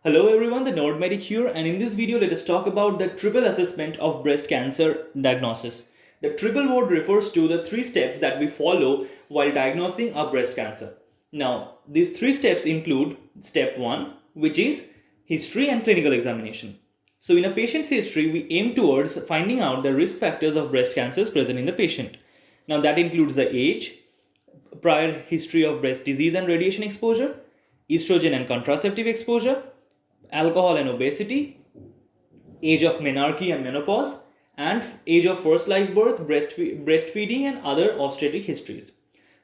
Hello everyone, the Nord Medic here, and in this video let us talk about the triple assessment of breast cancer diagnosis. The triple word refers to the three steps that we follow while diagnosing a breast cancer. Now, these three steps include step 1, which is history and clinical examination. So in a patient's history, we aim towards finding out the risk factors of breast cancers present in the patient. Now that includes the age, prior history of breast disease and radiation exposure, estrogen and contraceptive exposure, alcohol and obesity, age of menarche and menopause, and age of first live birth, breastfeeding, and other obstetric histories.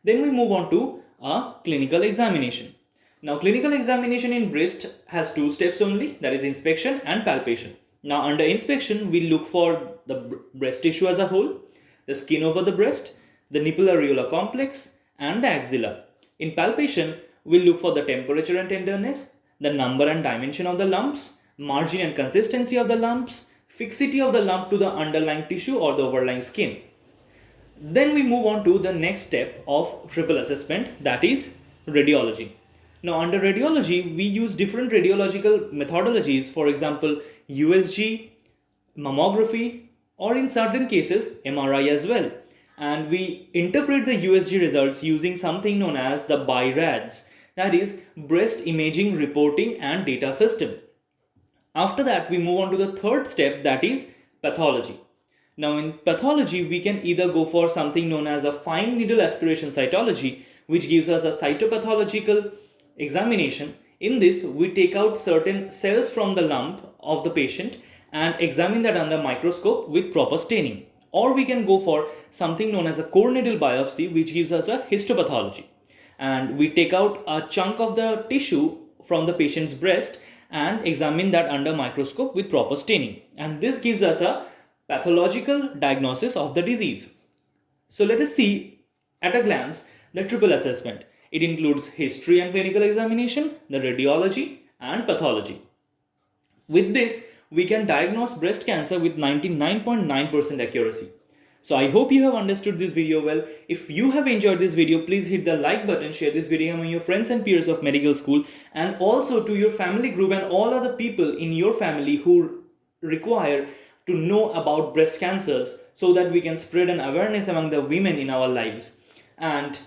Then we move on to a clinical examination. Now, clinical examination in breast has two steps only, that is inspection and palpation. Now, under inspection, we look for the breast tissue as a whole, the skin over the breast, the nipple areola complex, and the axilla. In palpation, we look for the temperature and tenderness, the number and dimension of the lumps, margin and consistency of the lumps, fixity of the lump to the underlying tissue or the overlying skin. Then we move on to the next step of triple assessment, that is radiology. Now under radiology, we use different radiological methodologies, for example, USG, mammography, or in certain cases, MRI as well. And we interpret the USG results using something known as the BIRADS, that is breast imaging reporting and data system. After that, we move on to the third step, that is pathology. Now in pathology, we can either go for something known as a fine needle aspiration cytology, which gives us a cytopathological examination. In this, we take out certain cells from the lump of the patient and examine that under microscope with proper staining. Or we can go for something known as a core needle biopsy, which gives us a histopathology. And we take out a chunk of the tissue from the patient's breast and examine that under microscope with proper staining. And this gives us a pathological diagnosis of the disease. So let us see at a glance the triple assessment. It includes history and clinical examination, the radiology, and pathology. With this, we can diagnose breast cancer with 99.9% accuracy. So I hope you have understood this video well. If you have enjoyed this video, please hit the like button, share this video among your friends and peers of medical school, and also to your family group and all other people in your family who require to know about breast cancers, so that we can spread an awareness among the women in our lives. And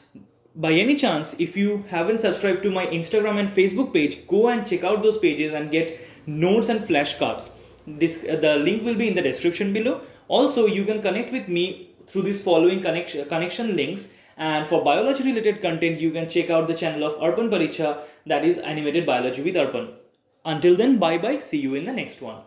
by any chance, if you haven't subscribed to my Instagram and Facebook page, go and check out those pages and get notes and flashcards. The link will be in the description below. Also, you can connect with me through these following connection links, and for biology related content, you can check out the channel of Arpan Paricha, that is Animated Biology with Arpan. Until then, bye bye, see you in the next one.